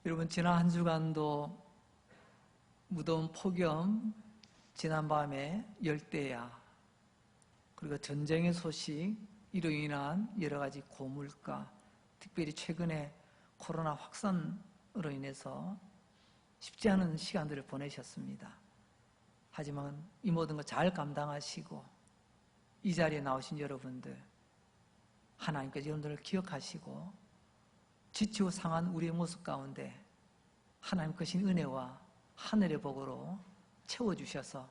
여러분, 지난 한 주간도 무더운 폭염, 지난밤에 열대야, 그리고 전쟁의 소식, 이로 인한 여러 가지 고물가, 특별히 최근에 코로나 확산으로 인해서 쉽지 않은 시간들을 보내셨습니다. 하지만 이 모든 것 잘 감당하시고 이 자리에 나오신 여러분들, 하나님께서 여러분들을 기억하시고 지치고 상한 우리의 모습 가운데 하나님 크신 은혜와 하늘의 복으로 채워주셔서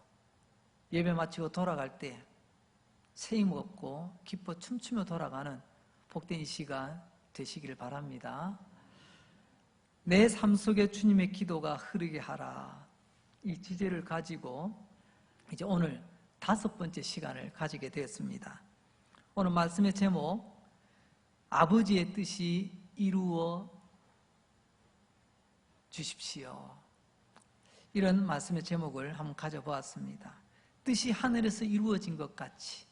예배 마치고 돌아갈 때 새 힘 얻고 기뻐 춤추며 돌아가는 복된 이 시간 되시기를 바랍니다. 내 삶 속에 주님의 기도가 흐르게 하라, 이 주제를 가지고 이제 오늘 5번째 시간을 가지게 되었습니다. 오늘 말씀의 제목, 아버지의 뜻이 이루어 주십시오. 이런 말씀의 제목을 한번 가져보았습니다. 뜻이 하늘에서 이루어진 것 같이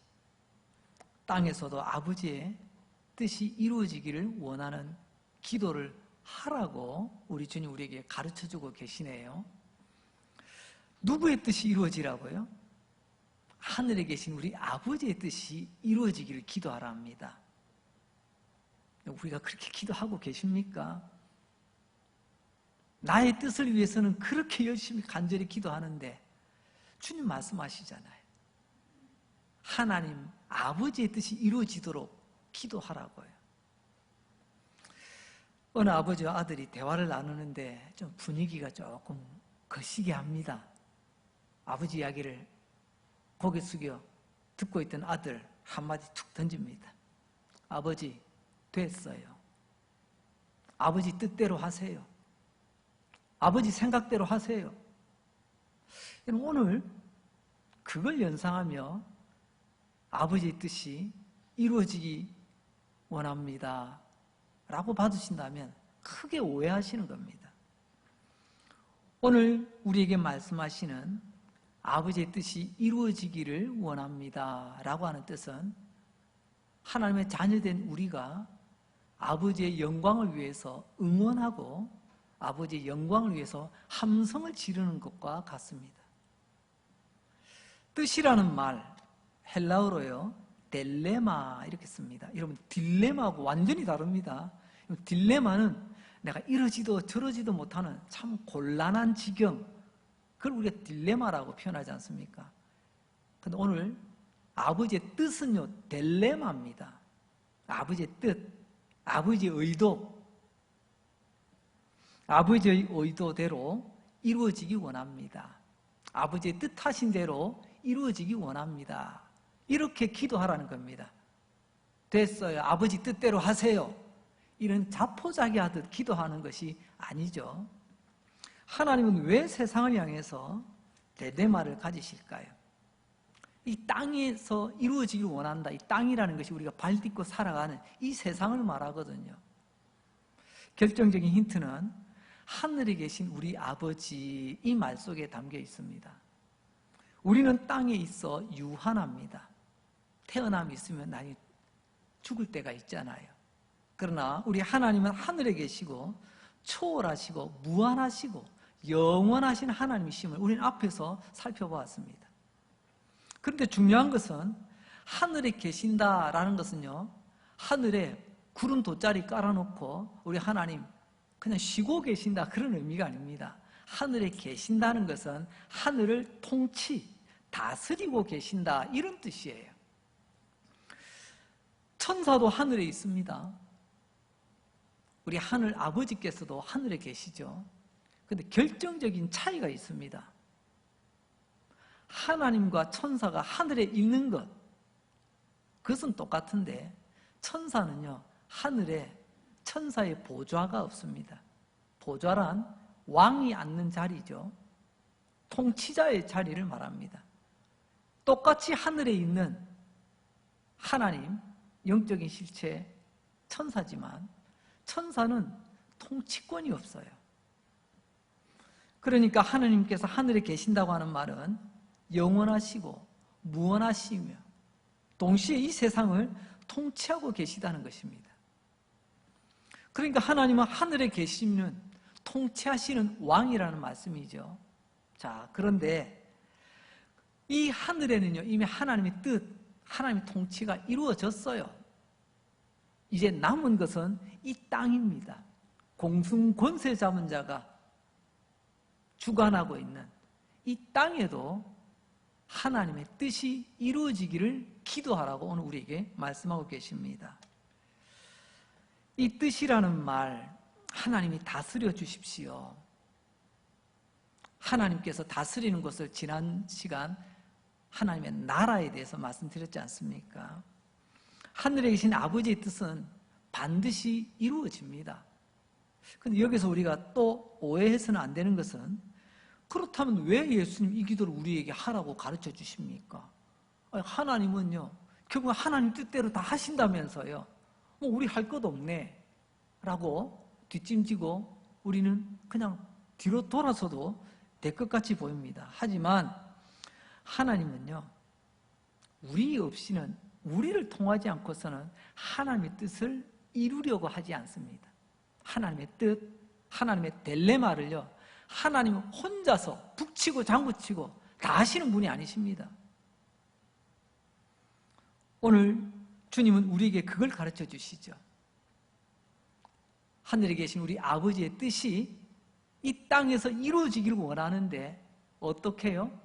땅에서도 아버지의 뜻이 이루어지기를 원하는 기도를 하라고 우리 주님 우리에게 가르쳐주고 계시네요. 누구의 뜻이 이루어지라고요? 하늘에 계신 우리 아버지의 뜻이 이루어지기를 기도하라 합니다. 우리가 그렇게 기도하고 계십니까? 나의 뜻을 위해서는 그렇게 열심히 간절히 기도하는데 주님 말씀하시잖아요. 하나님 아버지의 뜻이 이루어지도록 기도하라고요. 어느 아버지와 아들이 대화를 나누는데 좀 분위기가 조금 거시기 합니다. 아버지 이야기를 고개 숙여 듣고 있던 아들 한마디 툭 던집니다. 아버지, 됐어요. 아버지 뜻대로 하세요. 아버지 생각대로 하세요. 오늘 그걸 연상하며 아버지의 뜻이 이루어지기 원합니다 라고 받으신다면 크게 오해하시는 겁니다. 오늘 우리에게 말씀하시는 아버지의 뜻이 이루어지기를 원합니다 라고 하는 뜻은 하나님의 자녀된 우리가 아버지의 영광을 위해서 응원하고 아버지의 영광을 위해서 함성을 지르는 것과 같습니다. 뜻이라는 말, 헬라어로요, 딜레마 이렇게 씁니다. 여러분, 딜레마하고 완전히 다릅니다. 딜레마는 내가 이러지도 저러지도 못하는 참 곤란한 지경, 그걸 우리가 딜레마라고 표현하지 않습니까? 그런데 오늘 아버지의 뜻은요, 딜레마입니다. 아버지의 뜻, 아버지의 의도, 아버지의 의도대로 이루어지기 원합니다. 아버지의 뜻하신 대로 이루어지기 원합니다. 이렇게 기도하라는 겁니다. 됐어요. 아버지 뜻대로 하세요. 이런 자포자기하듯 기도하는 것이 아니죠. 하나님은 왜 세상을 향해서 딜레마를 가지실까요? 이 땅에서 이루어지길 원한다. 이 땅이라는 것이 우리가 발 딛고 살아가는 이 세상을 말하거든요. 결정적인 힌트는 하늘에 계신 우리 아버지 이 말 속에 담겨 있습니다. 우리는 땅에 있어 유한합니다. 태어남이 있으면 나중에 죽을 때가 있잖아요. 그러나 우리 하나님은 하늘에 계시고 초월하시고 무한하시고 영원하신 하나님이심을 우리는 앞에서 살펴보았습니다. 그런데 중요한 것은 하늘에 계신다라는 것은요, 하늘에 구름 돗자리 깔아놓고 우리 하나님 그냥 쉬고 계신다 그런 의미가 아닙니다. 하늘에 계신다는 것은 하늘을 다스리고 계신다 이런 뜻이에요. 천사도 하늘에 있습니다. 우리 하늘 아버지께서도 하늘에 계시죠. 그런데 결정적인 차이가 있습니다. 하나님과 천사가 하늘에 있는 것, 그것은 똑같은데 천사는요, 하늘에 천사의 보좌가 없습니다. 보좌란 왕이 앉는 자리죠. 통치자의 자리를 말합니다. 똑같이 하늘에 있는 하나님, 영적인 실체 천사지만 천사는 통치권이 없어요. 그러니까 하나님께서 하늘에 계신다고 하는 말은 영원하시고 무한하시며 동시에 이 세상을 통치하고 계시다는 것입니다. 그러니까 하나님은 하늘에 계시는 통치하시는 왕이라는 말씀이죠. 자, 그런데 이 하늘에는요, 이미 하나님의 뜻, 하나님의 통치가 이루어졌어요. 이제 남은 것은 이 땅입니다. 공승 권세 잡은 자가 주관하고 있는 이 땅에도 하나님의 뜻이 이루어지기를 기도하라고 오늘 우리에게 말씀하고 계십니다. 이 뜻이라는 말, 하나님이 다스려 주십시오. 하나님께서 다스리는 것을 지난 시간 하나님의 나라에 대해서 말씀드렸지 않습니까? 하늘에 계신 아버지의 뜻은 반드시 이루어집니다. 그런데 여기서 우리가 또 오해해서는 안 되는 것은, 그렇다면 왜 예수님 이 기도를 우리에게 하라고 가르쳐 주십니까? 아니, 하나님은요, 결국 하나님 뜻대로 다 하신다면서요. 뭐 우리 할 것 없네 라고 뒷짐지고 우리는 그냥 뒤로 돌아서도 될 것 같이 보입니다. 하지만 하나님은요, 우리 없이는, 우리를 통하지 않고서는 하나님의 뜻을 이루려고 하지 않습니다. 하나님의 뜻, 하나님의 딜레마를요, 하나님은 혼자서 북치고 장구치고 다 하시는 분이 아니십니다. 오늘 주님은 우리에게 그걸 가르쳐 주시죠. 하늘에 계신 우리 아버지의 뜻이 이 땅에서 이루어지기를 원하는데 어떻게 해요?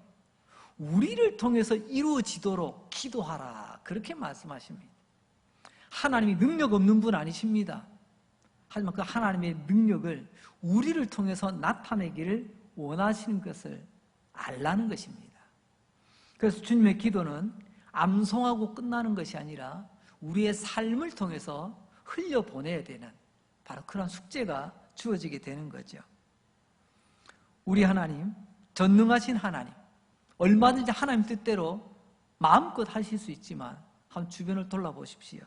우리를 통해서 이루어지도록 기도하라, 그렇게 말씀하십니다. 하나님이 능력 없는 분 아니십니다. 하지만 그 하나님의 능력을 우리를 통해서 나타내기를 원하시는 것을 알라는 것입니다. 그래서 주님의 기도는 암송하고 끝나는 것이 아니라 우리의 삶을 통해서 흘려보내야 되는 바로 그런 숙제가 주어지게 되는 거죠. 우리 하나님, 전능하신 하나님, 얼마든지 하나님 뜻대로 마음껏 하실 수 있지만 한번 주변을 돌아보십시오.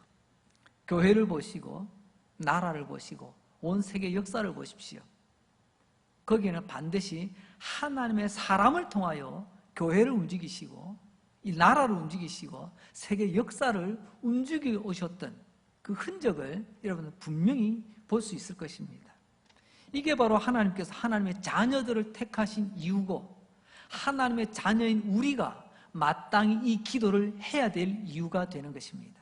교회를 보시고 나라를 보시고 온 세계 역사를 보십시오. 거기에는 반드시 하나님의 사람을 통하여 교회를 움직이시고 이 나라를 움직이시고 세계 역사를 움직여 오셨던 그 흔적을 여러분은 분명히 볼 수 있을 것입니다. 이게 바로 하나님께서 하나님의 자녀들을 택하신 이유고, 하나님의 자녀인 우리가 마땅히 이 기도를 해야 될 이유가 되는 것입니다.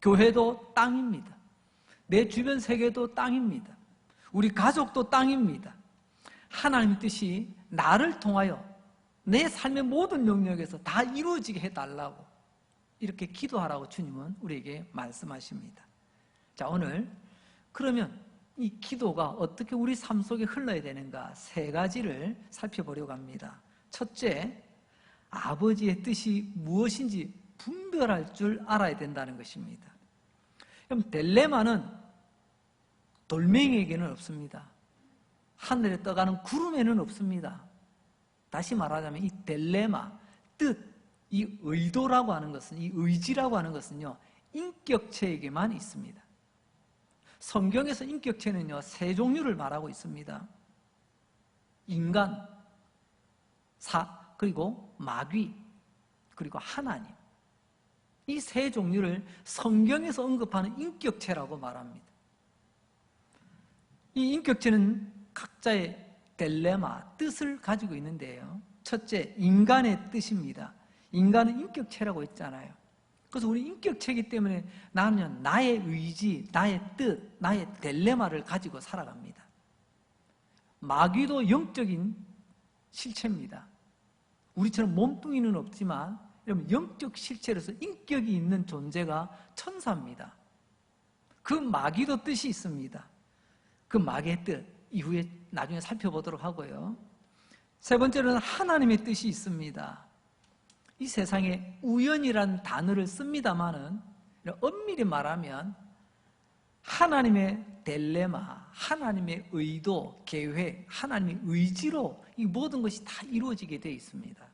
교회도 땅입니다. 내 주변 세계도 땅입니다. 우리 가족도 땅입니다. 하나님의 뜻이 나를 통하여 내 삶의 모든 영역에서 다 이루어지게 해달라고 이렇게 기도하라고 주님은 우리에게 말씀하십니다. 자, 오늘 그러면 이 기도가 어떻게 우리 삶 속에 흘러야 되는가, 세 가지를 살펴보려고 합니다. 첫째, 아버지의 뜻이 무엇인지 분별할 줄 알아야 된다는 것입니다. 그럼 딜레마는 돌멩이에게는 없습니다. 하늘에 떠가는 구름에는 없습니다. 다시 말하자면 이 딜레마, 뜻, 이 의도라고 하는 것은, 이 의지라고 하는 것은요, 인격체에게만 있습니다. 성경에서 인격체는요, 세 종류를 말하고 있습니다. 인간, 그리고 마귀, 그리고 하나님. 이 세 종류를 성경에서 언급하는 인격체라고 말합니다. 이 인격체는 각자의 딜레마, 뜻을 가지고 있는데요. 첫째, 인간의 뜻입니다. 인간은 인격체라고 했잖아요. 그래서 우리 인격체이기 때문에 나는 나의 의지, 나의 뜻, 나의 딜레마를 가지고 살아갑니다. 마귀도 영적인 실체입니다. 우리처럼 몸뚱이는 없지만 여러분, 영적 실체로서 인격이 있는 존재가 천사입니다. 그 마귀도 뜻이 있습니다. 그 마귀의 뜻, 이후에 나중에 살펴보도록 하고요. 세 번째로는 하나님의 뜻이 있습니다. 이 세상에 우연이라는 단어를 씁니다마는 엄밀히 말하면 하나님의 딜레마, 하나님의 의도, 계획, 하나님의 의지로 이 모든 것이 다 이루어지게 되어 있습니다.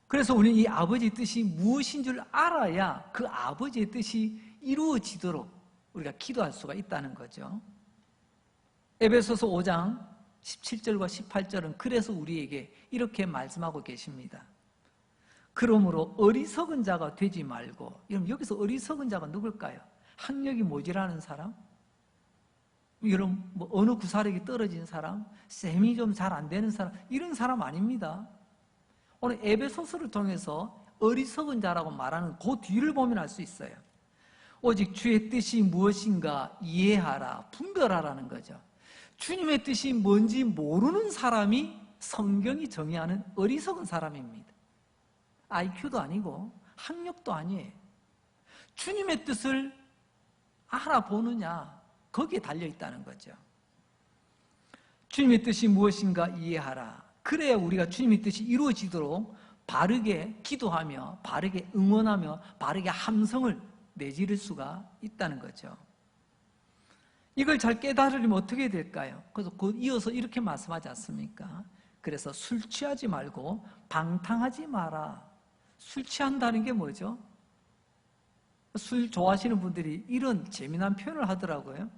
그래서 우리는 이 아버지의 뜻이 무엇인 줄 알아야 그 아버지의 뜻이 이루어지도록 우리가 기도할 수가 있다는 거죠. 에베소서 5장 17절과 18절은 그래서 우리에게 이렇게 말씀하고 계십니다. 그러므로 어리석은 자가 되지 말고, 여러분 여기서 어리석은 자가 누굴까요? 학력이 모자라는 사람? 이런 뭐 어느 구사력이 떨어진 사람, 셈이 좀 잘 안 되는 사람, 이런 사람 아닙니다. 오늘 에베소서를 통해서 어리석은 자라고 말하는 그 뒤를 보면 알 수 있어요. 오직 주의 뜻이 무엇인가 이해하라, 분별하라는 거죠. 주님의 뜻이 뭔지 모르는 사람이 성경이 정의하는 어리석은 사람입니다. IQ도 아니고 학력도 아니에요. 주님의 뜻을 알아보느냐, 거기에 달려있다는 거죠. 주님의 뜻이 무엇인가 이해하라. 그래야 우리가 주님의 뜻이 이루어지도록 바르게 기도하며 바르게 응원하며 바르게 함성을 내지를 수가 있다는 거죠. 이걸 잘 깨달으려면 어떻게 될까요? 그래서 이어서 이렇게 말씀하지 않습니까? 그래서 술 취하지 말고 방탕하지 마라. 술 취한다는 게 뭐죠? 술 좋아하시는 분들이 이런 재미난 표현을 하더라고요.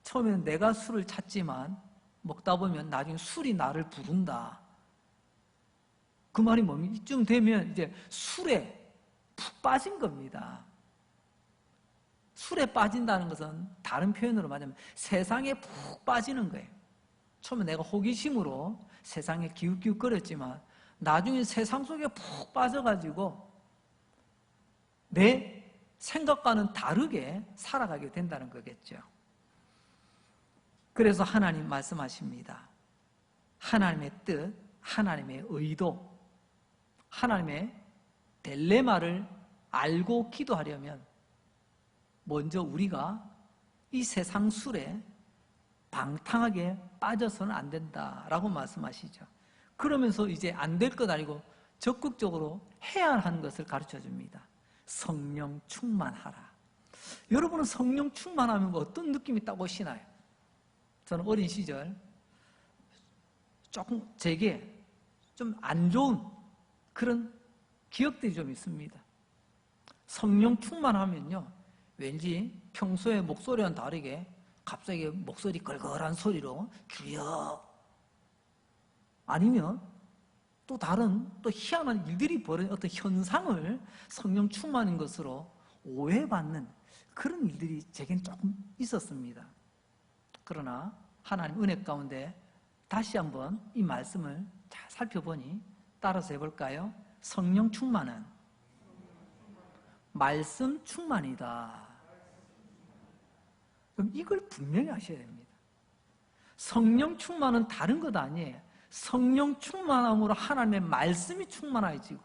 처음에는 내가 술을 찾지만 먹다 보면 나중에 술이 나를 부른다. 그 말이 뭡니까? 이쯤 되면 이제 술에 푹 빠진 겁니다. 술에 빠진다는 것은 다른 표현으로 말하면 세상에 푹 빠지는 거예요. 처음에 내가 호기심으로 세상에 기웃기웃거렸지만 나중에 세상 속에 푹 빠져가지고 내 생각과는 다르게 살아가게 된다는 거겠죠. 그래서 하나님 말씀하십니다. 하나님의 뜻, 하나님의 의도, 하나님의 딜레마를 알고 기도하려면 먼저 우리가 이 세상 술에 방탕하게 빠져서는 안 된다라고 말씀하시죠. 그러면서 이제 안 될 것 아니고 적극적으로 해야 하는 것을 가르쳐 줍니다. 성령 충만하라. 여러분은 성령 충만하면 어떤 느낌이 딱 오시나요? 저는 어린 시절 조금 제게 좀 안 좋은 그런 기억들이 좀 있습니다. 성령 충만하면요, 왠지 평소에 목소리와는 다르게 갑자기 목소리 걸걸한 소리로 주여, 아니면 또 다른 또 희한한 일들이 벌어진 어떤 현상을 성령 충만인 것으로 오해받는 그런 일들이 제겐 조금 있었습니다. 그러나 하나님 은혜 가운데 다시 한번 이 말씀을 잘 살펴보니 따라서 해볼까요? 성령 충만은 말씀 충만이다. 그럼 이걸 분명히 아셔야 됩니다. 성령 충만은 다른 것 아니에요. 성령 충만함으로 하나님의 말씀이 충만해지고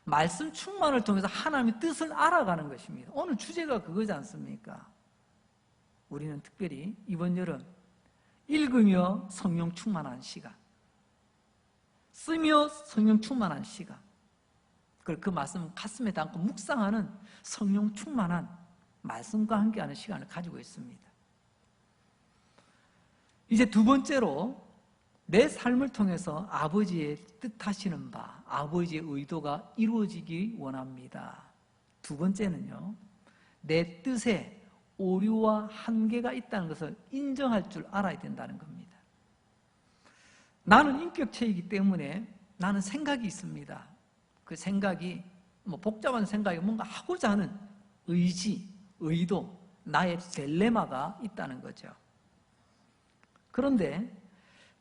말씀 충만을 통해서 하나님의 뜻을 알아가는 것입니다. 오늘 주제가 그거지 않습니까? 우리는 특별히 이번 여름 읽으며 성령 충만한 시간, 쓰며 성령 충만한 시간, 그 말씀 가슴에 담고 묵상하는 성령 충만한 말씀과 함께하는 시간을 가지고 있습니다. 이제 두 번째로 내 삶을 통해서 아버지의 뜻하시는 바, 아버지의 의도가 이루어지기 원합니다. 두 번째는요, 내 뜻에 오류와 한계가 있다는 것을 인정할 줄 알아야 된다는 겁니다. 나는 인격체이기 때문에 나는 생각이 있습니다. 그 생각이 복잡한 생각이 뭔가 하고자 하는 의지, 의도, 나의 딜레마가 있다는 거죠. 그런데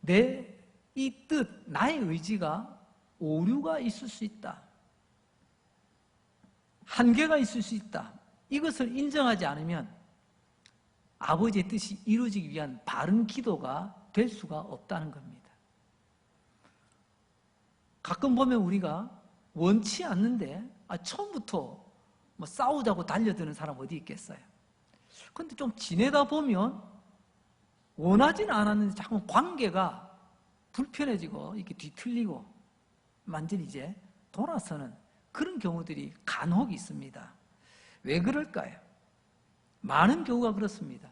내 이 뜻, 나의 의지가 오류가 있을 수 있다. 한계가 있을 수 있다. 이것을 인정하지 않으면 아버지의 뜻이 이루어지기 위한 바른 기도가 될 수가 없다는 겁니다. 가끔 보면 우리가 원치 않는데 처음부터 싸우자고 달려드는 사람 어디 있겠어요? 그런데 좀 지내다 보면 원하지는 않았는데 자꾸 관계가 불편해지고 이렇게 뒤틀리고 완전히 이제 돌아서는 그런 경우들이 간혹 있습니다. 왜 그럴까요? 많은 경우가 그렇습니다.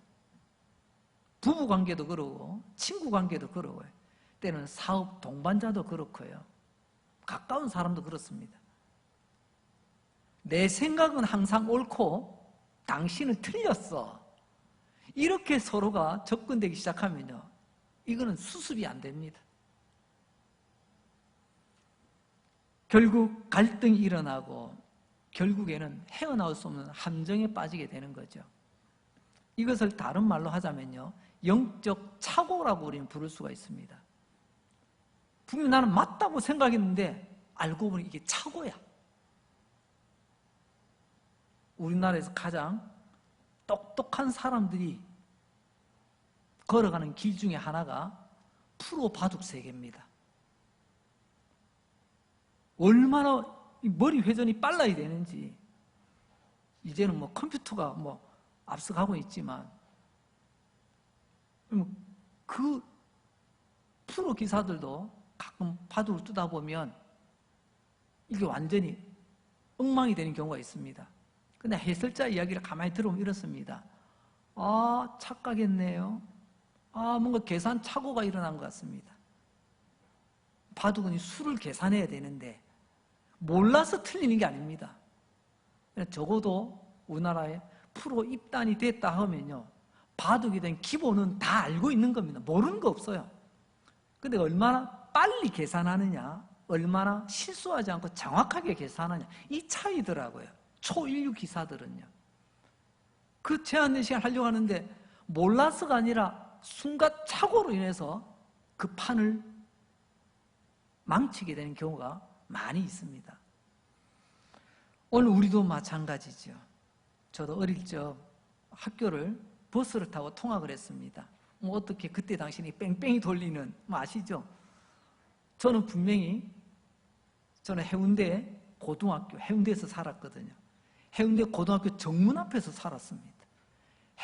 부부관계도 그러고 친구관계도 그러고요. 때는 사업 동반자도 그렇고요. 가까운 사람도 그렇습니다. 내 생각은 항상 옳고 당신은 틀렸어. 이렇게 서로가 접근되기 시작하면요, 이거는 수습이 안 됩니다. 결국 갈등이 일어나고 결국에는 헤어나올 수 없는 함정에 빠지게 되는 거죠. 이것을 다른 말로 하자면요, 영적 착오라고 우리는 부를 수가 있습니다. 분명히 나는 맞다고 생각했는데 알고 보니 이게 착오야. 우리나라에서 가장 똑똑한 사람들이 걸어가는 길 중에 하나가 프로 바둑 세계입니다. 얼마나 머리 회전이 빨라야 되는지, 이제는 뭐 컴퓨터가 뭐 앞서가고 있지만, 그 프로 기사들도 가끔 바둑을 뜨다 보면 이게 완전히 엉망이 되는 경우가 있습니다. 근데 해설자 이야기를 가만히 들어보면 이렇습니다. 아, 착각했네요. 아, 뭔가 계산 착오가 일어난 것 같습니다. 바둑은 수를 계산해야 되는데 몰라서 틀리는 게 아닙니다. 적어도 우리나라에 프로 입단이 됐다 하면요, 바둑에 대한 기본은 다 알고 있는 겁니다. 모르는 거 없어요. 근데 얼마나 빨리 계산하느냐, 얼마나 실수하지 않고 정확하게 계산하느냐, 이 차이더라고요. 초인류 기사들은요. 그 제한된 시간 하려고 하는데 몰라서가 아니라 순간 착오로 인해서 그 판을 망치게 되는 경우가 많이 있습니다. 오늘 우리도 마찬가지죠. 저도 어릴 적 학교를 버스를 타고 통학을 했습니다. 뭐 어떻게 그때 당시에 뺑뺑이 돌리는 뭐 아시죠? 저는 분명히 저는 해운대 고등학교, 해운대에서 살았거든요. 해운대 고등학교 정문 앞에서 살았습니다.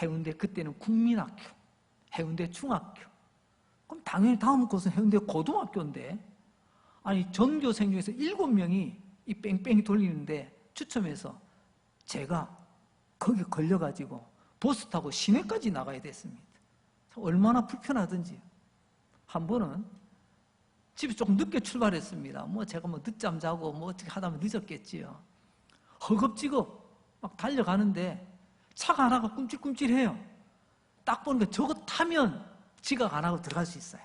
해운대 그때는 국민학교, 해운대 중학교. 그럼 당연히 다음 곳은 해운대 고등학교인데, 아니 전교생 중에서 7명이 이 뺑뺑이 돌리는데 추첨해서 제가 거기 걸려가지고 버스 타고 시내까지 나가야 됐습니다. 얼마나 불편하든지. 한 번은 집에 조금 늦게 출발했습니다. 뭐 제가 뭐 늦잠 자고 뭐 어떻게 하다 보면 늦었겠지요. 허겁지겁 막 달려가는데 차가 하나가 꿈찔꿈찔해요. 딱 보니까 저거 타면 지각 안 하고 들어갈 수 있어요.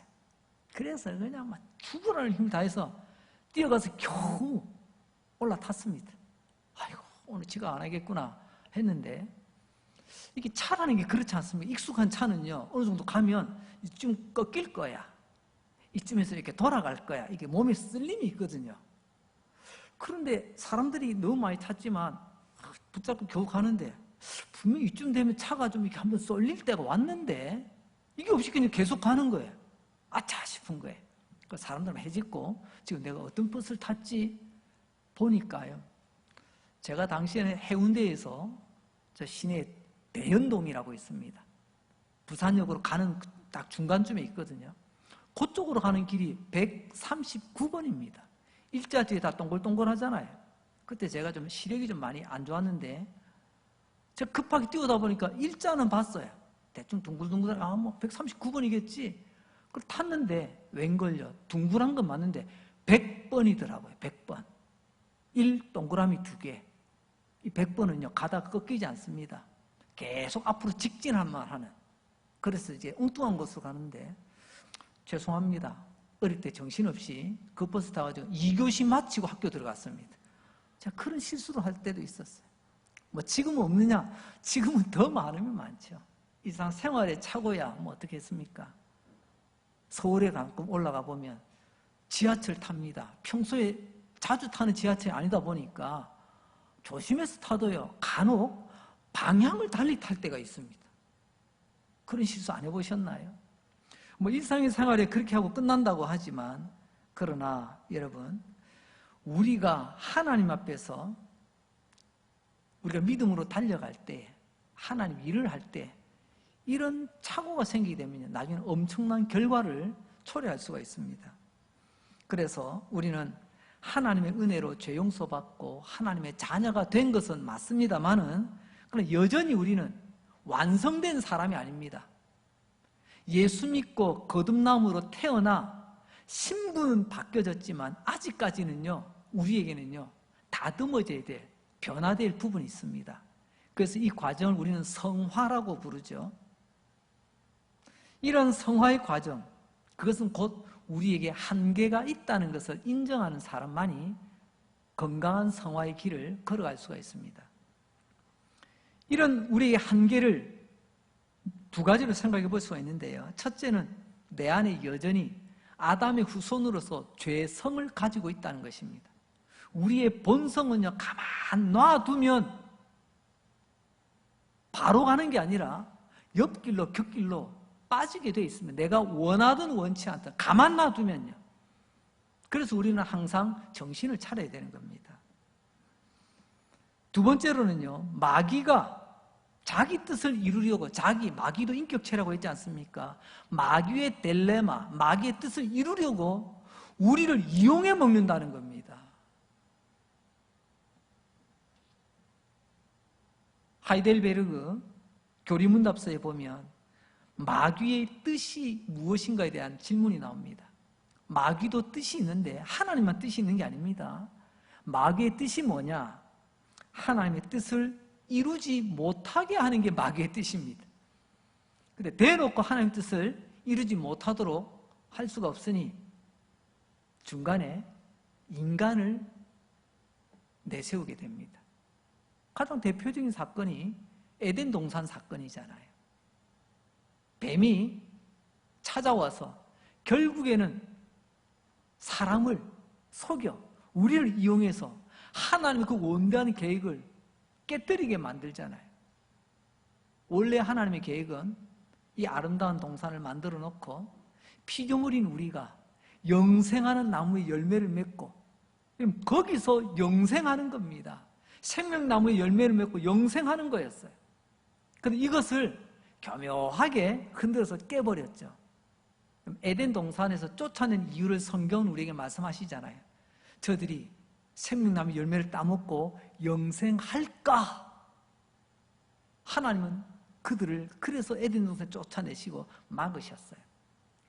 그래서 그냥 막 죽으라는 힘 다해서 뛰어가서 겨우 올라탔습니다. 아이고, 오늘 지각 안 하겠구나 했는데, 이게 차라는 게 그렇지 않습니까? 익숙한 차는요, 어느 정도 가면 이쯤 꺾일 거야, 이쯤에서 이렇게 돌아갈 거야, 이게 몸에 쓸림이 있거든요. 그런데 사람들이 너무 많이 탔지만 붙잡고 겨우 가는데, 분명히 이쯤 되면 차가 좀 이렇게 한번 쏠릴 때가 왔는데 이게 없이 그냥 계속 가는 거예요. 아차 싶은 거예요. 그 사람들은 해짓고 지금 내가 어떤 버스를 탔지 보니까요, 제가 당시에는 해운대에서 저 시내 대연동이라고 있습니다. 부산역으로 가는 딱 중간쯤에 있거든요. 그쪽으로 가는 길이 139번입니다. 일자 뒤에 다 동글동글하잖아요. 그때 제가 좀 시력이 좀 많이 안 좋았는데 제가 급하게 뛰어다 보니까 일자는 봤어요. 대충 둥글둥글, 아, 뭐 139번이겠지. 그걸 탔는데 웬걸요, 둥글한 건 맞는데 100번이더라고요. 100번. 1 동그라미 2개. 이 100번은요 가다가 꺾이지 않습니다. 계속 앞으로 직진할만 하는. 그래서 이제 엉뚱한 곳으로 가는데, 죄송합니다, 어릴 때 정신없이 그 버스 타가지고 2교시 마치고 학교 들어갔습니다. 제가 그런 실수를 할 때도 있었어요. 뭐 지금은 없느냐? 지금은 더 많으면 많죠. 이상 생활의 착오야 뭐 어떻게 했습니까? 서울에 가끔 올라가 보면 지하철 탑니다. 평소에 자주 타는 지하철이 아니다 보니까 조심해서 타도요, 간혹 방향을 달리 탈 때가 있습니다. 그런 실수 안 해보셨나요? 뭐 일상의 생활에 그렇게 하고 끝난다고 하지만, 그러나 여러분, 우리가 하나님 앞에서 우리가 믿음으로 달려갈 때, 하나님 일을 할 때 이런 착오가 생기게 되면 나중에는 엄청난 결과를 초래할 수가 있습니다. 그래서 우리는 하나님의 은혜로 죄 용서받고 하나님의 자녀가 된 것은 맞습니다만은, 그러나 여전히 우리는 완성된 사람이 아닙니다. 예수 믿고 거듭남으로 태어나 신분은 바뀌어졌지만 아직까지는요, 우리에게는요 다듬어져야 될, 변화될 부분이 있습니다. 그래서 이 과정을 우리는 성화라고 부르죠. 이런 성화의 과정, 그것은 곧 우리에게 한계가 있다는 것을 인정하는 사람만이 건강한 성화의 길을 걸어갈 수가 있습니다. 이런 우리의 한계를 두 가지로 생각해 볼 수가 있는데요. 첫째는 내 안에 여전히 아담의 후손으로서 죄의 성을 가지고 있다는 것입니다. 우리의 본성은요, 가만 놔두면 바로 가는 게 아니라 옆길로 곁길로 빠지게 되어 있습니다. 내가 원하든 원치 않든 가만 놔두면요. 그래서 우리는 항상 정신을 차려야 되는 겁니다. 두 번째로는요, 마귀가 자기 뜻을 이루려고, 마귀도 인격체라고 했지 않습니까? 마귀의 딜레마, 마귀의 뜻을 이루려고 우리를 이용해 먹는다는 겁니다. 하이델베르그 교리문답서에 보면 마귀의 뜻이 무엇인가에 대한 질문이 나옵니다. 마귀도 뜻이 있는데 하나님만 뜻이 있는 게 아닙니다. 마귀의 뜻이 뭐냐? 하나님의 뜻을 이루지 못하게 하는 게 마귀의 뜻입니다. 근데 대놓고 하나님의 뜻을 이루지 못하도록 할 수가 없으니 중간에 인간을 내세우게 됩니다. 가장 대표적인 사건이 에덴 동산 사건이잖아요. 뱀이 찾아와서 결국에는 사람을 속여 우리를 이용해서 하나님의 그 원대한 계획을 깨뜨리게 만들잖아요. 원래 하나님의 계획은 이 아름다운 동산을 만들어 놓고 피조물인 우리가 영생하는 나무의 열매를 맺고 거기서 영생하는 겁니다. 생명나무의 열매를 맺고 영생하는 거였어요. 그런데 이것을 교묘하게 흔들어서 깨버렸죠. 에덴 동산에서 쫓아낸 이유를 성경은 우리에게 말씀하시잖아요. 저들이 생명나무 열매를 따먹고 영생할까? 하나님은 그들을 그래서 에덴 동산에 쫓아내시고 막으셨어요.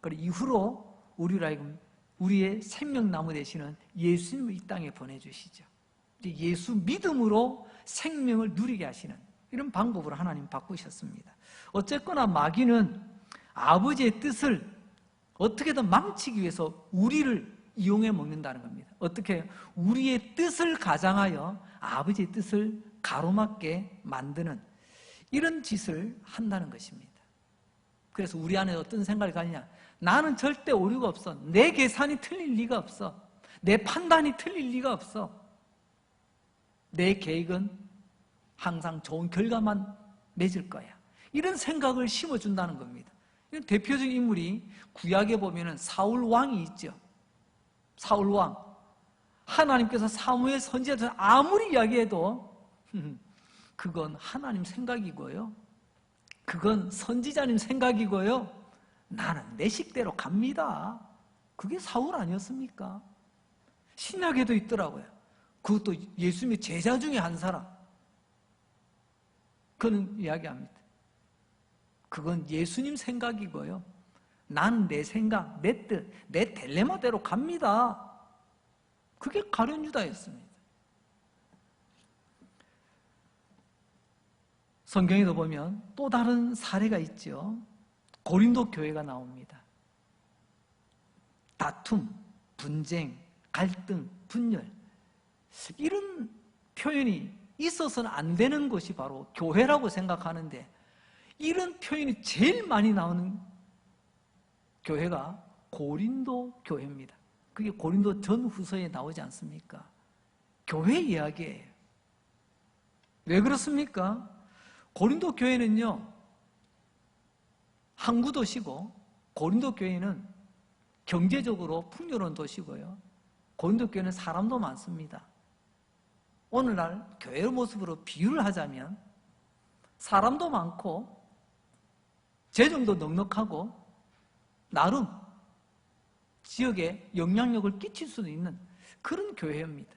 그리고 이후로 우리로 하여금 우리의 생명나무 되시는 예수님을 이 땅에 보내주시죠. 예수 믿음으로 생명을 누리게 하시는 이런 방법으로 하나님 바꾸셨습니다. 어쨌거나 마귀는 아버지의 뜻을 어떻게든 망치기 위해서 우리를 이용해 먹는다는 겁니다. 어떻게? 우리의 뜻을 가장하여 아버지의 뜻을 가로막게 만드는 이런 짓을 한다는 것입니다. 그래서 우리 안에 어떤 생각이 가느냐? 나는 절대 오류가 없어. 내 계산이 틀릴 리가 없어. 내 판단이 틀릴 리가 없어. 내 계획은 항상 좋은 결과만 맺을 거야. 이런 생각을 심어준다는 겁니다. 이런 대표적인 인물이 구약에 보면 사울 왕이 있죠. 사울 왕. 하나님께서 사무엘 선지자한테 아무리 이야기해도 그건 하나님 생각이고요. 그건 선지자님 생각이고요. 나는 내 식대로 갑니다. 그게 사울 아니었습니까? 신약에도 있더라고요. 그것도 예수님의 제자 중에 한 사람. 그는 이야기합니다. 그건 예수님 생각이고요. 난 내 생각, 내 뜻, 내 딜레마대로 갑니다. 그게 가룟 유다였습니다. 성경에도 보면 또 다른 사례가 있죠. 고린도 교회가 나옵니다. 다툼, 분쟁, 갈등, 분열 이런 표현이 있어서는 안 되는 것이 바로 교회라고 생각하는데 이런 표현이 제일 많이 나오는 교회가 고린도 교회입니다. 그게 고린도 전후서에 나오지 않습니까? 교회 이야기예요. 왜 그렇습니까? 고린도 교회는요, 항구 도시고 고린도 교회는 경제적으로 풍요로운 도시고요. 고린도 교회는 사람도 많습니다. 오늘날 교회의 모습으로 비유를 하자면 사람도 많고 재정도 넉넉하고 나름 지역에 영향력을 끼칠 수도 있는 그런 교회입니다.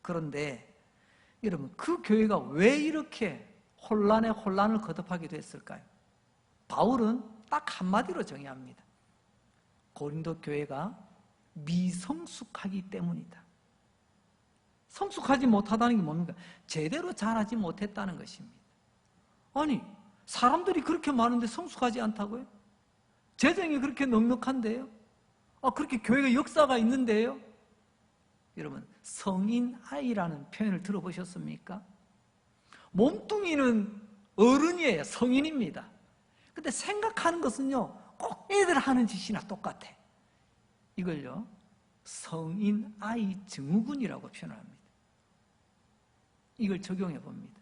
그런데 여러분, 그 교회가 왜 이렇게 혼란에 혼란을 거듭하게 됐을까요? 바울은 딱 한마디로 정의합니다. 고린도 교회가 미성숙하기 때문이다. 성숙하지 못하다는 게 뭡니까? 제대로 잘하지 못했다는 것입니다. 아니, 사람들이 그렇게 많은데 성숙하지 않다고요? 재정이 그렇게 넉넉한데요? 그렇게 교회가 역사가 있는데요? 여러분, 성인 아이라는 표현을 들어보셨습니까? 몸뚱이는 어른이에요. 성인입니다. 근데 생각하는 것은요, 꼭 애들 하는 짓이나 똑같아. 이걸요, 성인 아이 증후군이라고 표현합니다. 이걸 적용해 봅니다.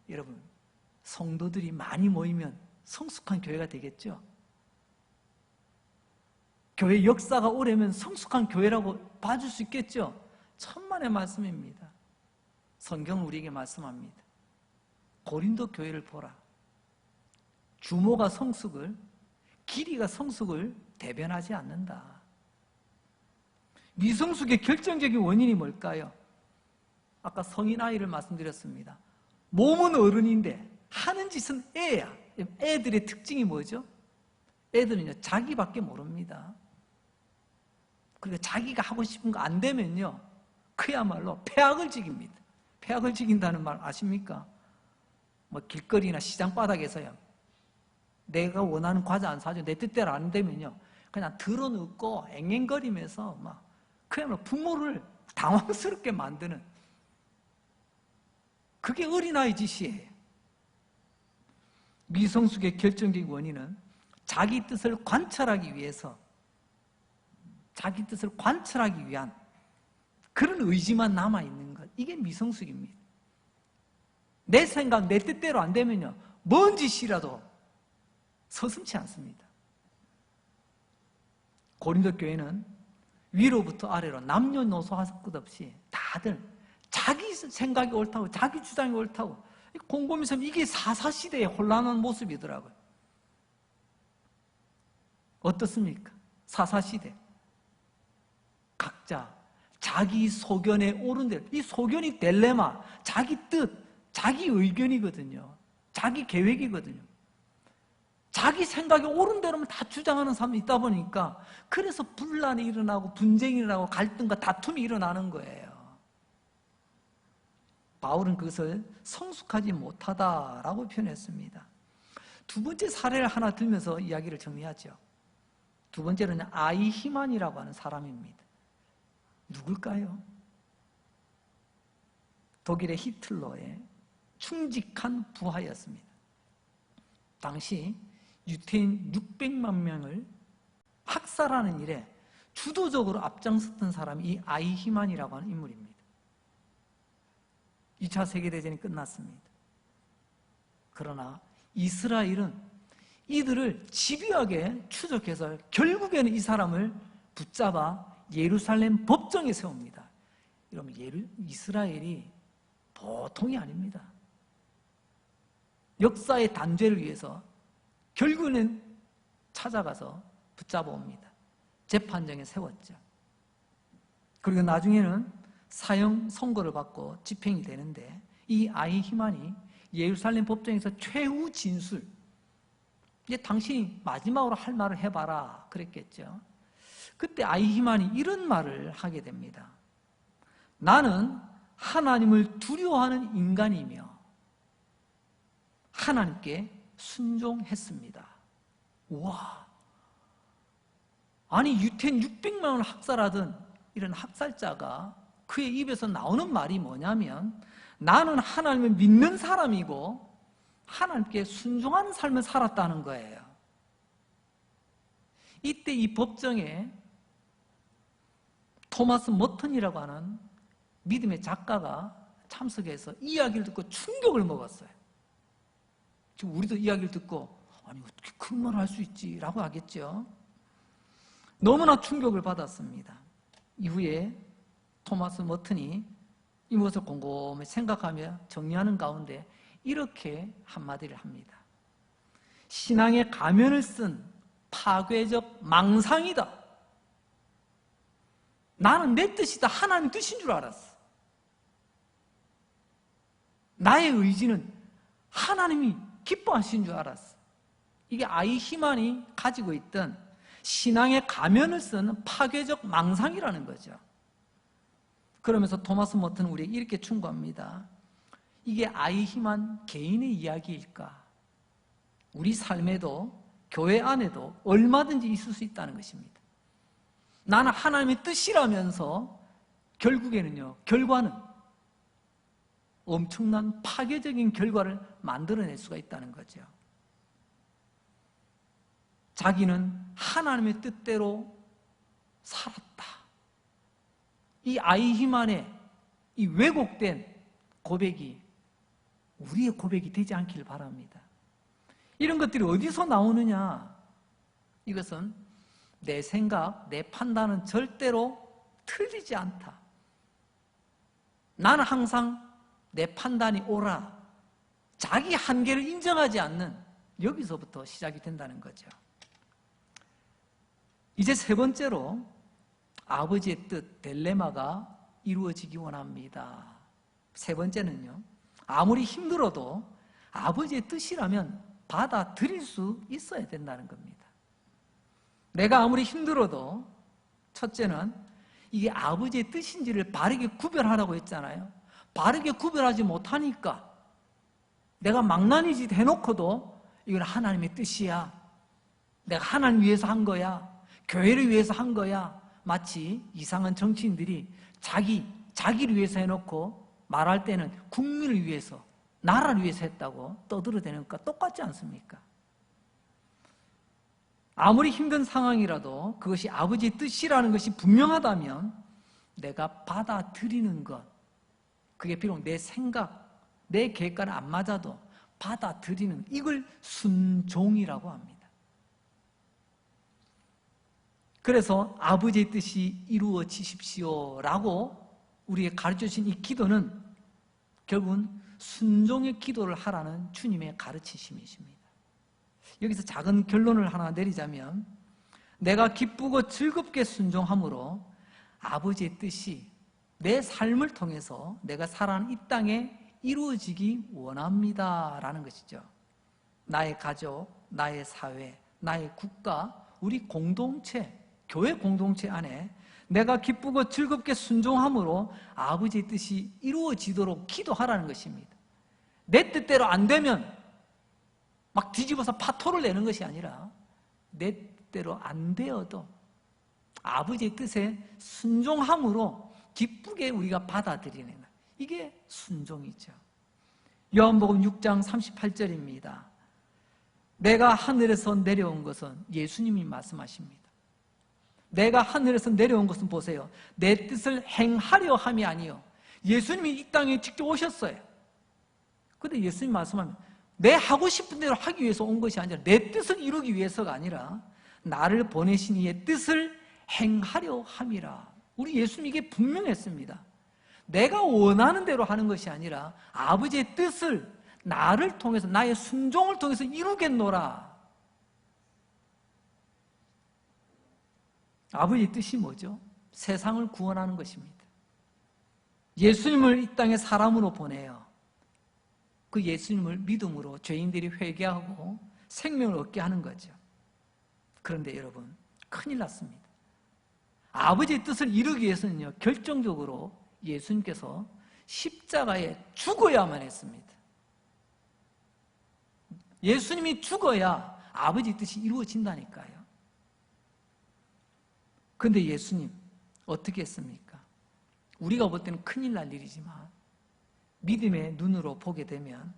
여러분, 성도들이 많이 모이면 성숙한 교회가 되겠죠? 교회 역사가 오래면 성숙한 교회라고 봐줄 수 있겠죠? 천만의 말씀입니다. 성경은 우리에게 말씀합니다. 고린도 교회를 보라. 규모가 성숙을, 길이가 성숙을 대변하지 않는다. 미성숙의 결정적인 원인이 뭘까요? 아까 성인 아이를 말씀드렸습니다. 몸은 어른인데 하는 짓은 애야. 애들의 특징이 뭐죠? 애들은요, 자기밖에 모릅니다. 그리고 자기가 하고 싶은 거 안 되면요, 그야말로 폐악을 지깁니다. 폐악을 지긴다는 말 아십니까? 뭐 길거리나 시장 바닥에서요, 내가 원하는 과자 안 사줘, 내 뜻대로 안 되면요, 그냥 들어눕고 앵앵거리면서 막 그야말로 부모를 당황스럽게 만드는, 그게 어린아이 짓이에요. 미성숙의 결정적인 원인은 자기 뜻을 관철하기 위해서, 자기 뜻을 관철하기 위한 그런 의지만 남아있는 것, 이게 미성숙입니다. 내 생각, 내 뜻대로 안 되면요, 뭔 짓이라도 서슴지 않습니다. 고린도 교회는 위로부터 아래로 남녀노소 할 것 없이 다들 자기 생각이 옳다고, 자기 주장이 옳다고, 곰곰이 생각하면 이게 사사시대의 혼란한 모습이더라고요. 어떻습니까? 사사시대. 각자 자기 소견에 옳은 대로, 이 소견이 딜레마, 자기 뜻, 자기 의견이거든요. 자기 계획이거든요. 자기 생각이 옳은 대로만 다 주장하는 사람이 있다 보니까, 그래서 분란이 일어나고 분쟁이 일어나고 갈등과 다툼이 일어나는 거예요. 바울은 그것을 성숙하지 못하다라고 표현했습니다. 두 번째 사례를 하나 들면서 이야기를 정리하죠. 두 번째는 아이히만이라고 하는 사람입니다. 누굴까요? 독일의 히틀러의 충직한 부하였습니다. 당시 유태인 600만 명을 학살하는 일에 주도적으로 앞장섰던 사람이 이 아이히만이라고 하는 인물입니다. 2차 세계대전이 끝났습니다. 그러나 이스라엘은 이들을 집요하게 추적해서 결국에는 이 사람을 붙잡아 예루살렘 법정에 세웁니다. 여러분, 이스라엘이 보통이 아닙니다. 역사의 단죄를 위해서 결국에는 찾아가서 붙잡아 옵니다. 재판정에 세웠죠. 그리고 나중에는 사형 선고를 받고 집행이 되는데, 이 아이히만이 예루살렘 법정에서 최후 진술, 이제 당신이 마지막으로 할 말을 해봐라 그랬겠죠. 그때 아이히만이 이런 말을 하게 됩니다. 나는 하나님을 두려워하는 인간이며 하나님께 순종했습니다. 우와! 아니, 유태인 600만을 학살하던 이런 학살자가 그의 입에서 나오는 말이 뭐냐면, 나는 하나님을 믿는 사람이고 하나님께 순종하는 삶을 살았다는 거예요. 이때 이 법정에 토마스 머튼이라고 하는 믿음의 작가가 참석해서 이야기를 듣고 충격을 먹었어요. 지금 우리도 이야기를 듣고, 아니 어떻게 그런 말을 할 수 있지? 라고 하겠죠. 너무나 충격을 받았습니다. 이후에 토마스 머튼이 이것을 곰곰이 생각하며 정리하는 가운데 이렇게 한마디를 합니다. 신앙의 가면을 쓴 파괴적 망상이다. 나는 내 뜻이다, 하나님 뜻인 줄 알았어. 나의 의지는 하나님이 기뻐하신 줄 알았어. 이게 아이히만이 가지고 있던 신앙의 가면을 쓴 파괴적 망상이라는 거죠. 그러면서 토마스 머튼은 우리에게 이렇게 충고합니다. 이게 아이히만 개인의 이야기일까? 우리 삶에도 교회 안에도 얼마든지 있을 수 있다는 것입니다. 나는 하나님의 뜻이라면서 결국에는요, 결과는 엄청난 파괴적인 결과를 만들어낼 수가 있다는 거죠. 자기는 하나님의 뜻대로 살았다. 이 아이히만의 이 왜곡된 고백이 우리의 고백이 되지 않기를 바랍니다. 이런 것들이 어디서 나오느냐? 이것은 내 생각, 내 판단은 절대로 틀리지 않다. 나는 항상 내 판단이 옳아. 자기 한계를 인정하지 않는, 여기서부터 시작이 된다는 거죠. 이제 세 번째로 아버지의 뜻, 딜레마가 이루어지기 원합니다. 세 번째는요, 아무리 힘들어도 아버지의 뜻이라면 받아들일 수 있어야 된다는 겁니다. 내가 아무리 힘들어도 첫째는 이게 아버지의 뜻인지를 바르게 구별하라고 했잖아요. 바르게 구별하지 못하니까 내가 망나니짓 해놓고도 이건 하나님의 뜻이야, 내가 하나님 위해서 한 거야, 교회를 위해서 한 거야, 마치 이상한 정치인들이 자기를 위해서 해놓고 말할 때는 국민을 위해서, 나라를 위해서 했다고 떠들어대니까 똑같지 않습니까? 아무리 힘든 상황이라도 그것이 아버지의 뜻이라는 것이 분명하다면 내가 받아들이는 것, 그게 비록 내 생각, 내 계획과는 안 맞아도 받아들이는, 이걸 순종이라고 합니다. 그래서 아버지의 뜻이 이루어지십시오라고 우리에게 가르쳐주신 이 기도는 결국은 순종의 기도를 하라는 주님의 가르치심이십니다. 여기서 작은 결론을 하나 내리자면, 내가 기쁘고 즐겁게 순종함으로 아버지의 뜻이 내 삶을 통해서 내가 살아가는 이 땅에 이루어지기 원합니다 라는 것이죠. 나의 가족, 나의 사회, 나의 국가, 우리 공동체, 교회 공동체 안에 내가 기쁘고 즐겁게 순종함으로 아버지의 뜻이 이루어지도록 기도하라는 것입니다. 내 뜻대로 안 되면 막 뒤집어서 파토를 내는 것이 아니라 내 뜻대로 안 되어도 아버지의 뜻에 순종함으로 기쁘게 우리가 받아들이는 것, 이게 순종이죠. 요한복음 6장 38절입니다. 내가 하늘에서 내려온 것은, 예수님이 말씀하십니다. 내가 하늘에서 내려온 것은 보세요, 내 뜻을 행하려 함이 아니요, 예수님이 이 땅에 직접 오셨어요. 그런데 예수님 말씀하면 내 하고 싶은 대로 하기 위해서 온 것이 아니라, 내 뜻을 이루기 위해서가 아니라 나를 보내신 이의 뜻을 행하려 함이라. 우리 예수님이 이게 분명했습니다. 내가 원하는 대로 하는 것이 아니라 아버지의 뜻을 나를 통해서, 나의 순종을 통해서 이루겠노라. 아버지의 뜻이 뭐죠? 세상을 구원하는 것입니다. 예수님을 이 땅에 사람으로 보내요. 그 예수님을 믿음으로 죄인들이 회개하고 생명을 얻게 하는 거죠. 그런데 여러분, 큰일 났습니다. 아버지의 뜻을 이루기 위해서는요, 결정적으로 예수님께서 십자가에 죽어야만 했습니다. 예수님이 죽어야 아버지의 뜻이 이루어진다니까요. 그런데 예수님 어떻게 했습니까? 우리가 볼 때는 큰일 날 일이지만 믿음의 눈으로 보게 되면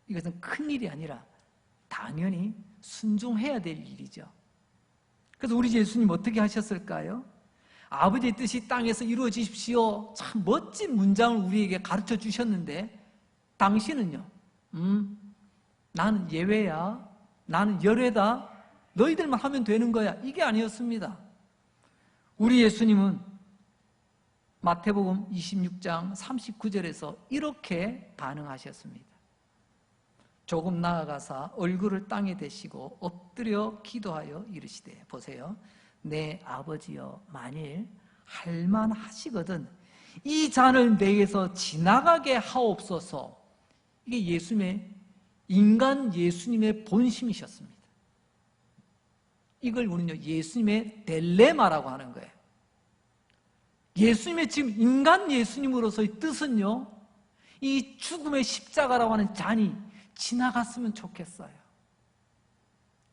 이것은 큰일이 아니라 당연히 순종해야 될 일이죠. 그래서 우리 예수님 어떻게 하셨을까요? 아버지의 뜻이 땅에서 이루어지십시오, 참 멋진 문장을 우리에게 가르쳐 주셨는데, 당신은요, 나는 예외야, 나는 열외다, 너희들만 하면 되는 거야, 이게 아니었습니다. 우리 예수님은 마태복음 26장 39절에서 이렇게 반응하셨습니다. 조금 나아가사 얼굴을 땅에 대시고 엎드려 기도하여 이르시되, 보세요, 내 아버지여, 만일 할만하시거든 이 잔을 내게서 지나가게 하옵소서. 이게 예수님의, 인간 예수님의 본심이셨습니다. 이걸 우리는요, 예수님의 딜레마라고 하는 거예요. 예수님의 지금 인간 예수님으로서의 뜻은요, 이 죽음의 십자가라고 하는 잔이 지나갔으면 좋겠어요.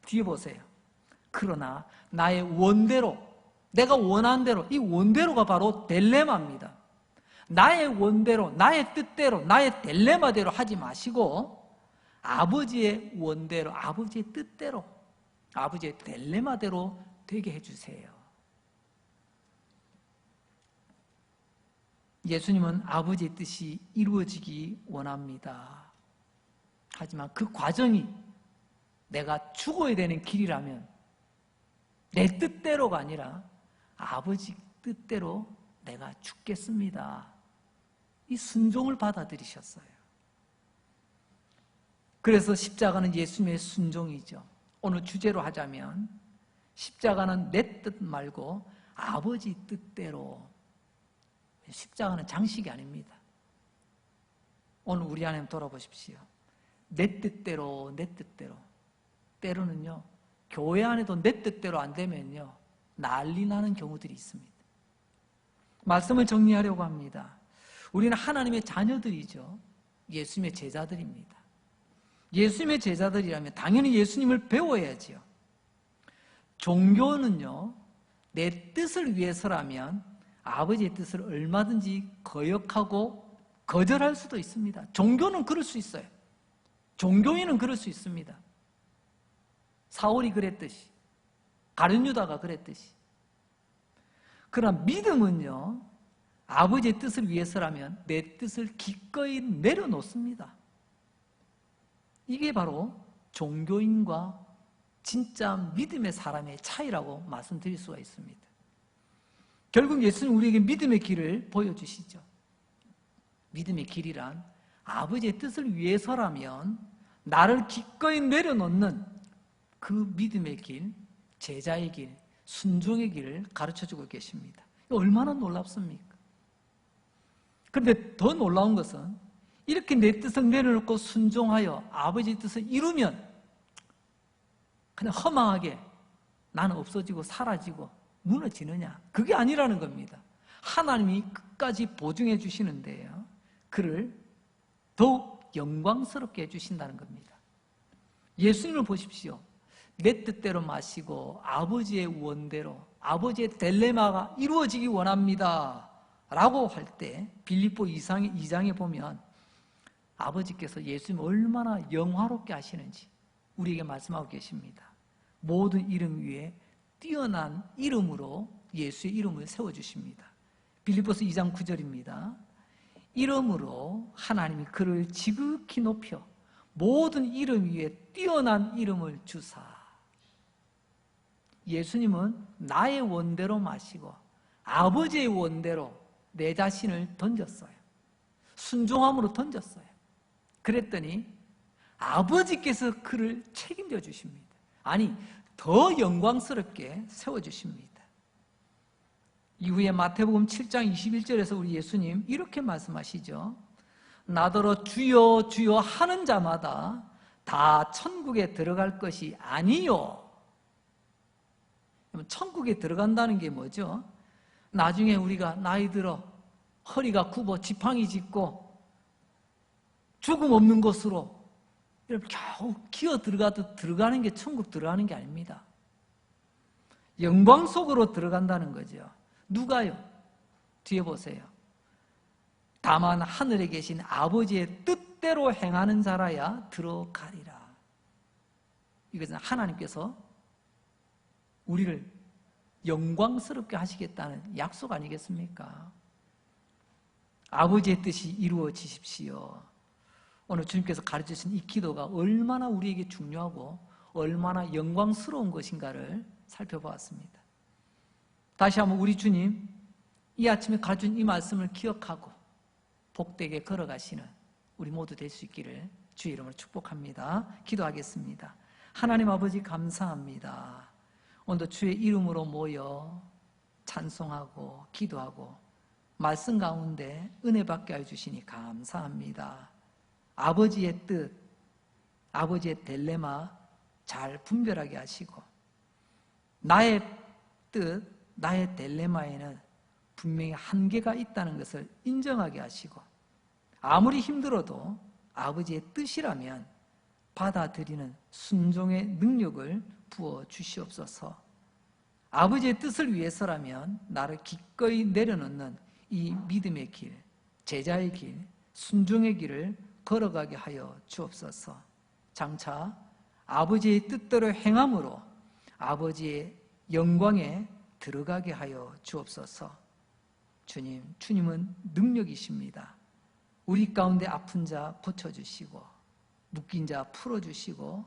뒤에 보세요. 그러나 나의 원대로, 내가 원하는 대로, 이 원대로가 바로 딜레마입니다. 나의 원대로, 나의 뜻대로, 나의 딜레마대로 하지 마시고 아버지의 원대로, 아버지의 뜻대로, 아버지의 딜레마대로 되게 해주세요. 예수님은 아버지의 뜻이 이루어지기 원합니다. 하지만 그 과정이 내가 죽어야 되는 길이라면 내 뜻대로가 아니라 아버지 뜻대로 내가 죽겠습니다. 이 순종을 받아들이셨어요. 그래서 십자가는 예수님의 순종이죠. 오늘 주제로 하자면 십자가는 내 뜻 말고 아버지 뜻대로. 십자가는 장식이 아닙니다. 오늘 우리 안에 돌아보십시오. 내 뜻대로, 내 뜻대로. 때로는요, 교회 안에도 내 뜻대로 안 되면요, 난리 나는 경우들이 있습니다. 말씀을 정리하려고 합니다. 우리는 하나님의 자녀들이죠. 예수님의 제자들입니다. 예수님의 제자들이라면 당연히 예수님을 배워야지요. 종교는요, 내 뜻을 위해서라면 아버지의 뜻을 얼마든지 거역하고 거절할 수도 있습니다. 종교는 그럴 수 있어요. 종교인은 그럴 수 있습니다. 사울이 그랬듯이, 가룟 유다가 그랬듯이. 그러나 믿음은요, 아버지의 뜻을 위해서라면 내 뜻을 기꺼이 내려놓습니다. 이게 바로 종교인과 진짜 믿음의 사람의 차이라고 말씀드릴 수가 있습니다. 결국 예수님 우리에게 믿음의 길을 보여주시죠. 믿음의 길이란 아버지의 뜻을 위해서라면 나를 기꺼이 내려놓는 그 믿음의 길, 제자의 길, 순종의 길을 가르쳐주고 계십니다. 얼마나 놀랍습니까? 그런데 더 놀라운 것은 이렇게 내 뜻을 내려놓고 순종하여 아버지의 뜻을 이루면 그냥 허망하게 나는 없어지고 사라지고 무너지느냐? 그게 아니라는 겁니다. 하나님이 끝까지 보증해 주시는데요, 그를 더욱 영광스럽게 해주신다는 겁니다. 예수님을 보십시오. 내 뜻대로 마시고 아버지의 원대로, 아버지의 딜레마가 이루어지기 원합니다 라고 할 때 빌립보 2장에 보면 아버지께서 예수님 얼마나 영화롭게 하시는지 우리에게 말씀하고 계십니다. 모든 이름 위에 뛰어난 이름으로 예수의 이름을 세워주십니다. 빌립보서 2장 9절입니다. 이름으로 하나님이 그를 지극히 높여 모든 이름 위에 뛰어난 이름을 주사. 예수님은 나의 원대로 마시고 아버지의 원대로 내 자신을 던졌어요. 순종함으로 던졌어요. 그랬더니 아버지께서 그를 책임져 주십니다. 아니, 더 영광스럽게 세워주십니다. 이후에 마태복음 7장 21절에서 우리 예수님 이렇게 말씀하시죠. 나더러 주여 주여 하는 자마다 다 천국에 들어갈 것이 아니요. 천국에 들어간다는 게 뭐죠? 나중에 우리가 나이 들어 허리가 굽어 지팡이 짚고 죽음 없는 곳으로 이렇게 겨우 기어 들어가도 들어가는 게 천국 들어가는 게 아닙니다. 영광 속으로 들어간다는 거죠. 누가요? 뒤에 보세요. 다만 하늘에 계신 아버지의 뜻대로 행하는 자라야 들어가리라. 이것은 하나님께서 우리를 영광스럽게 하시겠다는 약속 아니겠습니까? 아버지의 뜻이 이루어지십시오. 오늘 주님께서 가르치신 이 기도가 얼마나 우리에게 중요하고 얼마나 영광스러운 것인가를 살펴보았습니다. 다시 한번 우리 주님 이 아침에 가르친 이 말씀을 기억하고 복되게 걸어가시는 우리 모두 될 수 있기를 주의 이름으로 축복합니다. 기도하겠습니다. 하나님 아버지 감사합니다. 오늘도 주의 이름으로 모여 찬송하고 기도하고 말씀 가운데 은혜 받게 해주시니 감사합니다. 아버지의 뜻, 아버지의 딜레마 잘 분별하게 하시고 나의 뜻, 나의 딜레마에는 분명히 한계가 있다는 것을 인정하게 하시고 아무리 힘들어도 아버지의 뜻이라면 받아들이는 순종의 능력을 부어주시옵소서. 아버지의 뜻을 위해서라면 나를 기꺼이 내려놓는 이 믿음의 길, 제자의 길, 순종의 길을 걸어가게 하여 주옵소서. 장차 아버지의 뜻대로 행함으로 아버지의 영광에 들어가게 하여 주옵소서. 주님, 주님은 능력이십니다. 우리 가운데 아픈 자 고쳐주시고, 묶인 자 풀어주시고,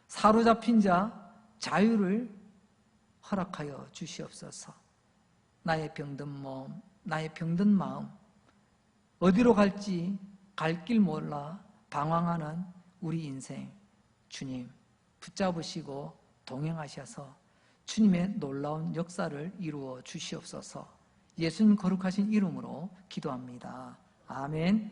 사로잡힌 자 자유를 허락하여 주시옵소서. 나의 병든 몸, 나의 병든 마음, 어디로 갈지 갈 길 몰라 방황하는 우리 인생, 주님 붙잡으시고 동행하셔서 주님의 놀라운 역사를 이루어 주시옵소서. 예수님 거룩하신 이름으로 기도합니다. 아멘.